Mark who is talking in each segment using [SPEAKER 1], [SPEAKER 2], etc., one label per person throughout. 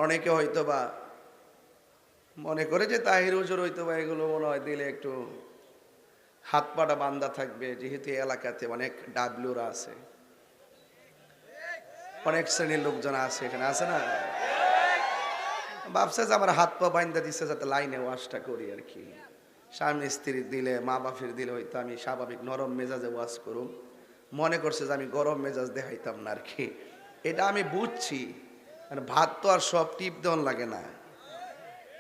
[SPEAKER 1] অনেকে হয়তো বা মনে করে যে তাহির হুজুর হয়তো বা এগুলো মনে হয় দিলে একটু হাত পাটা বান্ধা থাকবে, যেহেতু এই এলাকাতে অনেক ডাবলুরা আছে, অনেক শ্রেণীর লোকজন আছে, এখানে আছে না, ভাবছে যে আমার হাত পা বান্ধা দিচ্ছে যাতে লাইনে ওয়াজটা করি আর কি। স্বামী স্ত্রী দিলে, মা বাপের দিলে হয়তো আমি স্বাভাবিক নরম মেজাজে ওয়াজ করুম, মনে করছে যে আমি গরম মেজাজ দেখাইতাম না আর কি। এটা আমি বুঝছি, মানে ভাত তো আর সব টিপ দেওয়ান লাগে না।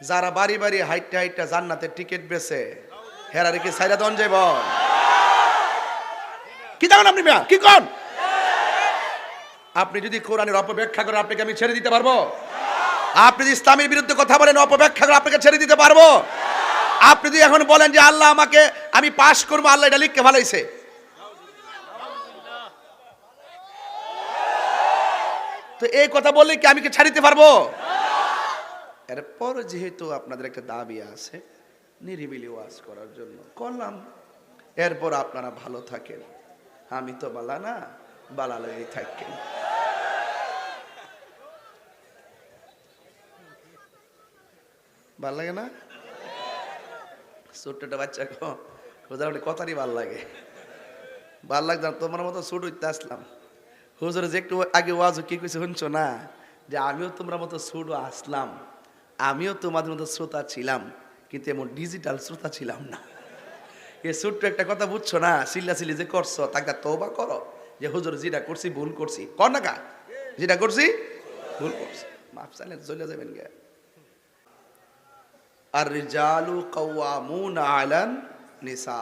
[SPEAKER 1] যারা বাড়ি বাড়ি হাইটটা হাইটটা জান্নাতের টিকিট বেছে হেরা রেখে সাইরা দন যাইব কি দেখুন আপনি মিয়া কি কন? আপনি যদি কোরআনের অপব্যাখ্যা করেন আপনাকে আমি ছেড়ে দিতে পারবো? আপনি যদি ইসলামের বিরুদ্ধে কথা বলেন, অপব্যাখ্যা করে আপনাকে ছেড়ে দিতে পারবো? আপনি যদি এখন বলেন যে আল্লাহ আমাকে, আমি পাশ করবো, আল্লাহ এটা লিখকে ভালাইছে, তো এই কথা বললে কি আমি কি ছেড়ে দিতে পারবো? এরপর যেহেতু আপনাদের একটা দাবি আছে নিরিবিলি ওয়াজ করার জন্য করলাম, এরপর আপনারা ভালো থাকেন, আমি তো বালা না, বালা লাগি থাকেন। ভাল লাগে না? ছোট্ট একটা বাচ্চা হুজুর কথারই ভাল লাগে, ভাল লাগতো না, তোমার মতো ছোট হইতে আসলাম। হুজুর যে একটু আগে ওয়াজ কি কইছে শুনছো না, যে আমিও তোমরা মতো ছোট আসলাম, আমিও তোমাদের মতো শ্রোতা ছিলাম, কিন্তু এমন ডিজিটাল শ্রোতা ছিলাম না। এই ছোট্ট একটা কথা বুঝছো না, চিল্লাচিল্লি যে করছো তাকে তওবা করো, যে হুজুর যেটা করছি ভুল করছি, কর না কা, যেটা করছি ভুল করছি, মাফ চাইলে চলে যাবেন গে। আর রিজালু কাওয়ামুনা আলান নিসা,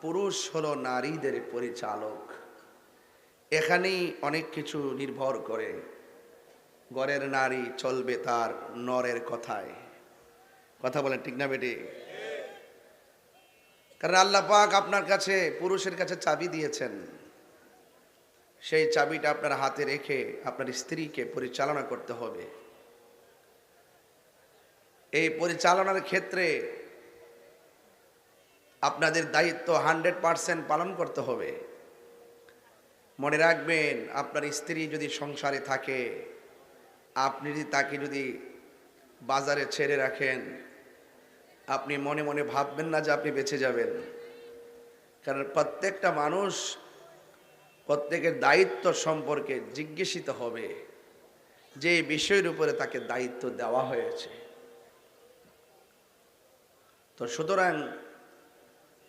[SPEAKER 1] পুরুষ হলো নারীদের পরিচালক। এখানেই অনেক কিছু নির্ভর করে, ঘরের নারী চলবে তার নরের কথায়, কথা বলেন ঠিক না বেটি? কারণ আল্লাহ পাক আপনার কাছে, পুরুষের কাছে চাবি দিয়েছেন, সেই চাবিটা আপনার হাতে রেখে আপনার স্ত্রীকে পরিচালনা করতে হবে। এই পরিচালনার ক্ষেত্রে আপনাদের দায়িত্ব 100% পালন করতে হবে। মনে রাখবেন, আপনার স্ত্রী যদি সংসারে থাকে, আপনি যদি তাকে যদি বাজারে ছেড়ে রাখেন, আপনি মনে মনে ভাববেন না যে আপনি বেঁচে যাবেন। কারণ প্রত্যেকটা মানুষ প্রত্যেকের দায়িত্ব সম্পর্কে জিজ্ঞাসিত হবে, যে বিষয়ের উপরে তাকে দায়িত্ব দেওয়া হয়েছে। তো সুতরাং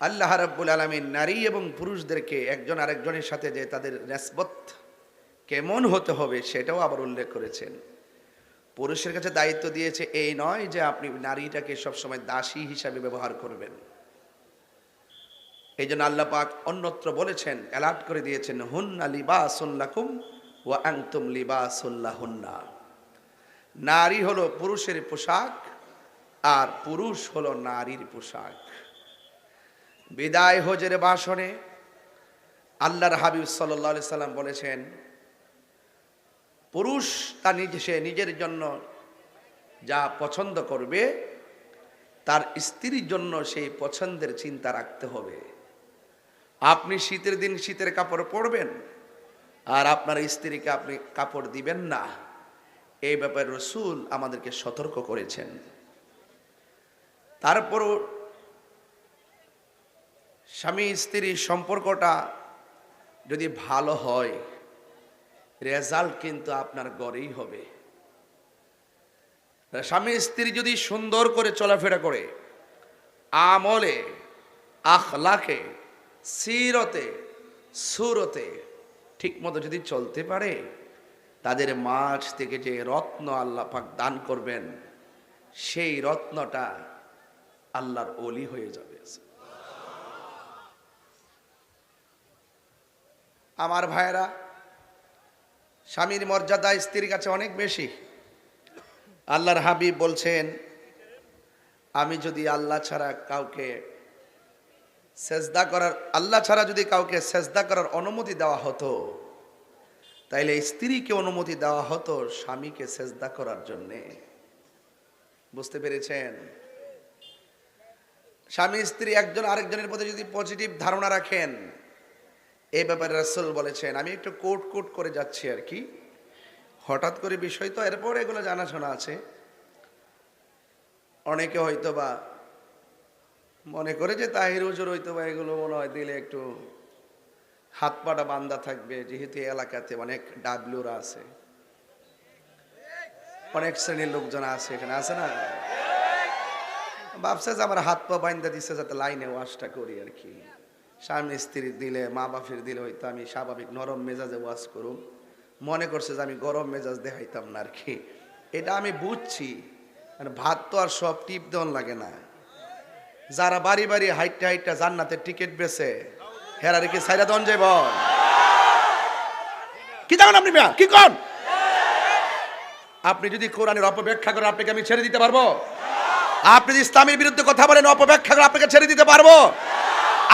[SPEAKER 1] আল্লাহ রাব্বুল আলামিন নারী এবং পুরুষদেরকে একজন আরেকজনের সাথে যে তাদের নিসবত কেমন হতে হবে সেটাও আবার উল্লেখ করেছেন। পুরুষের কাছে দায়িত্ব দিয়েছে এই নয় যে আপনি নারীটাকে সবসময় দাসী হিসাবে ব্যবহার করবেন। এই জন্য আল্লাহ পাক অন্যত্র বলেছেন, অ্যালার্ট করে দিয়েছেন, হুন্না লিবাসুন লাকুম ওয়া আনতুম লিবাসুল লাহুন্না। নারী হলো পুরুষের পোশাক আর পুরুষ হলো নারীর পোশাক। বিদায় হজের ভাষণে আল্লাহর হাবিব সাল্লাল্লাহু আলাইহি সাল্লাম বলেছেন, পুরুষ তার নিজের জন্য যা পছন্দ করবে, তার স্ত্রীর জন্য সেই পছন্দের চিন্তা রাখতে হবে। আপনি শীতের দিন শীতের কাপড় পরবেন আর আপনার স্ত্রীকে আপনি কাপড় দিবেন না, এই ব্যাপারে রাসূল আমাদেরকে সতর্ক করেছেন। তারপরও স্বামী স্ত্রীর সম্পর্কটা যদি ভালো হয়, রেজাল্ট কিন্তু আপনার গড়েই হবে। স্বামী স্ত্রী যদি সুন্দর করে চলাফেরা করে, আমলে, আখলাকে, সিরতে, সুরতে ঠিক মতো যদি চলতে পারে, তাদের মাঝ থেকে যে রত্ন আল্লাহ পাক দান করবেন, সেই রত্নটা আল্লাহর ওলি হয়ে যাবে। আমার ভাইয়েরা, স্বামীর মর্যাদা স্ত্রীর কাছে অনেক বেশি। আল্লাহর হাবিব বলছেন, আমি যদি আল্লাহ ছাড়া কাউকে সেজদা করার, আল্লাহ ছাড়া যদি কাউকে সেজদা করার অনুমতি দেওয়া হতো, তাইলে স্ত্রীকে অনুমতি দেওয়া হতো স্বামীকে সেজদা করার জন্যে। বুঝতে পেরেছেন? স্বামী স্ত্রী একজন আরেকজনের প্রতি যদি পজিটিভ ধারণা রাখেন, এই ব্যাপারে রাসূল বলেছেন, আমি একটু কোট করে যাচ্ছি আর কি, হঠাৎ করে বিষয় তো, এরপর এগুলো জানাশোনা আছে। অনেকে হয়তো বা মনে করে যে তাহির হুজুর হয়তো বা এগুলো মনে হয় দিলে একটু হাত পাটা বান্ধা থাকবে, যেহেতু এই এলাকাতে অনেক ডাব্লিউরা আছে, অনেক শ্রেণীর লোকজন আছে, এখানে আছে না, ভাবছে যে আমার হাত পা বান্ধা দিচ্ছে যাতে লাইনে ওয়াজটা করি আর কি। স্বামী স্ত্রী দিলে, মা বাপের দিলে হয়তো আমি স্বাভাবিক নরম মেজাজে ওয়াজ করুম, মনে করছে যে আমি গরম মেজাজ দেখাইতাম না আর কি। এটা আমি বুঝছি, মানে ভাত তো আর সব টিপ দেওয়ান লাগে না। যারা বাড়ি বাড়ি হাইটটা হাইটটা জান্নাতের টিকিট বেছে হেরা রেখে সাইরা দন যাইব কি যাবেন আপনি কি কন? আপনি যদি কোরআনের অপব্যাখ্যা করেন আপনাকে আমি ছেড়ে দিতে পারবো? আপনি যদি ইসলামের বিরুদ্ধে কথা বলেন, অপব্যাখ্যা করে আপনাকে ছেড়ে দিতে পারবো?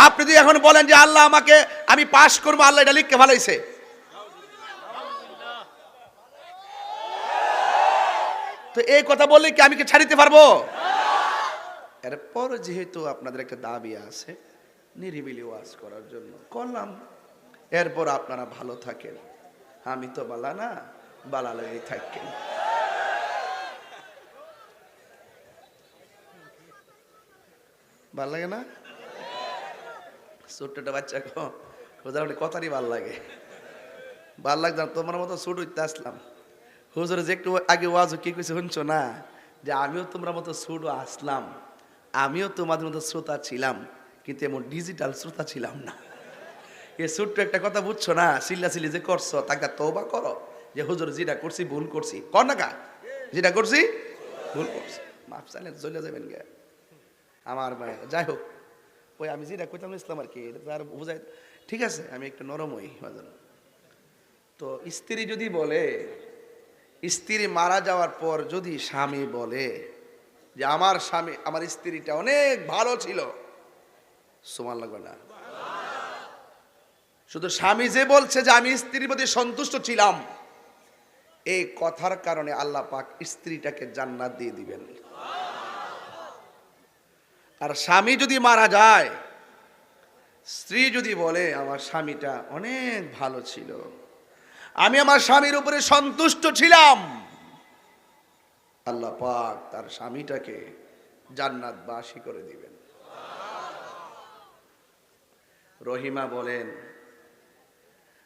[SPEAKER 1] আপনি যদি এখন বলেন যে আল্লাহ আমাকে, আমি পাশ করবো, আল্লাহ এটা লিখকে ভালাইছে, তো এই কথা বললে কি আমি কি ছেড়ে দিতে পারবো? এরপর যেহেতু আপনাদের একটা দাবি আছে নিরিবিলি ওয়াজ করার জন্য করলাম, এরপর আপনারা ভালো থাকেন, আমি তো বালা না, বালা লেগেই থাকেন। ভাল লাগে না? ছোট্ট একটা বাচ্চা কথারই ভাল লাগে, ভাল লাগছে তোমার মতো ছুট উঠতে আসলাম। হুজুর যে একটু আগে ওয়াজ কি কইছে শুনছো না, যে আমিও তোমরা মতো ছুট আসলাম, আমিও তোমাদের মতো শ্রোতা ছিলাম, কিন্তু এমন ডিজিটাল শ্রোতা ছিলাম না। এই ছোট্ট একটা কথা বুঝছো না, চিল্লাচিল্লি যে করছো তাকে তওবা করো, যে হুজুর যেটা করছি ভুল করছি, কর না কা, যেটা করছি ভুল করছি, মাফ চাইলে চলে যাবেন গে আমার ভাই। যাই হোক, ওই আমি যেটা কইতাম ইসলাম আর কি, তার বুঝাই, ঠিক আছে আমি একটু নরম হই। তো স্ত্রী যদি বলে, স্ত্রী মারা যাওয়ার পর যদি স্বামী বলে যে আমার স্বামী, আমার স্ত্রীটা অনেক ভালো ছিল, সুবহান লাগবে না? শুধু স্বামী যে বলছে যে আমি স্ত্রীর প্রতি সন্তুষ্ট ছিলাম, এই কথার কারণে আল্লাহ পাক স্ত্রীটাকে জান্নাত দিয়ে দিবেন। আর স্বামী যদি মারা যায়, স্ত্রী যদি বলে আমার স্বামীটা অনেক ভালো ছিল, আমি আমার স্বামীর উপরে সন্তুষ্ট ছিলাম, আল্লাহ পাক তার স্বামীটাকে জান্নাতবাসী করে দিবেন। রহিমা বলেন,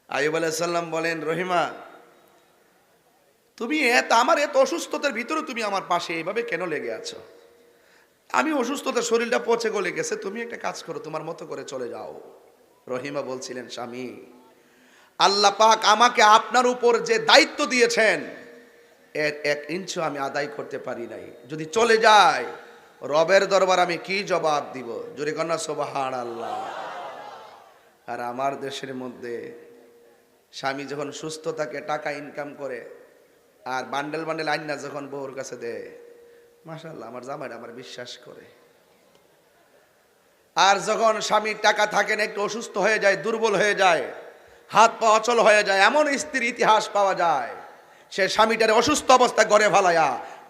[SPEAKER 1] আইয়ুব আলাইহিস সালাম বলেন, রহিমা তুমি আমার এত অসুস্থতার ভিতরে তুমি আমার পাশে এইভাবে কেন লেগে আছো? আমি অসুস্থতার শরীরটা পচে গলে গেছে, তুমি একটা কাজ করো, তোমার মতো করে চলে যাও। রহিমা বলছিলেন, স্বামী আল্লাহ পাক আমাকে আপনার উপর যে দায়িত্ব দিয়েছেন এর 1 ইঞ্চি আমি আদায় করতে পারি নাই, যদি চলে যায় রবের দরবার আমি কি জবাব দিব? জোরে কন্যা সুবহানাল্লাহ। আর আমার দেশের মধ্যে স্বামী যখন সুস্থ থাকে, টাকা ইনকাম করে, আর বান্ডেল বান্ডেল আইনা যখন বউর কাছে দেয়, মাশাআল্লাহ আমার জামাইটা আমার বিশ্বাস করে। আর যখন স্বামীর টাকা থাকে না, একটু অসুস্থ হয়ে যায়, দুর্বল হয়ে যায়, হাত পা অচল হয়ে যায়, এমন স্ত্রীর ইতিহাস পাওয়া যায়, সে স্বামীটারে অসুস্থ অবস্থা ঘরে ফালাইয়া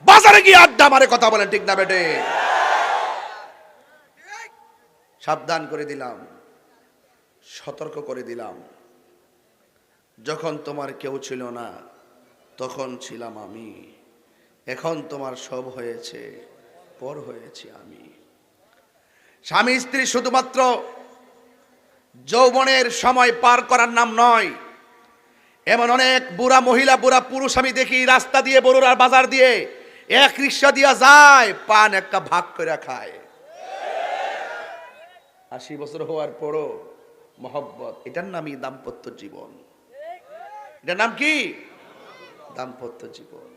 [SPEAKER 1] বাজারে গিয়ে আড্ডা মারে। কথা বলেন ঠিক না বেটে? সাবধান করে দিলাম, সতর্ক করে দিলাম, যখন তোমার কেউ ছিল না তখন ছিলাম আমি, এখন তোমার সব হয়েছে, পর হয়েছি আমি। স্বামী স্ত্রী শুধুমাত্র যৌবনের সময় পার করার নাম নয়, এমন অনেক বুড়া মহিলা, বুড়া পুরুষ আমি দেখি রাস্তা দিয়ে, বড়ুরার বাজার দিয়ে এক রিক্সা দিয়া যায়, পান একটা ভাগ করে খায়। 80 বছর হওয়ার পরও মহব্বত, এটার নামই দাম্পত্য জীবন। এটার নাম কি? দাম্পত্য জীবন।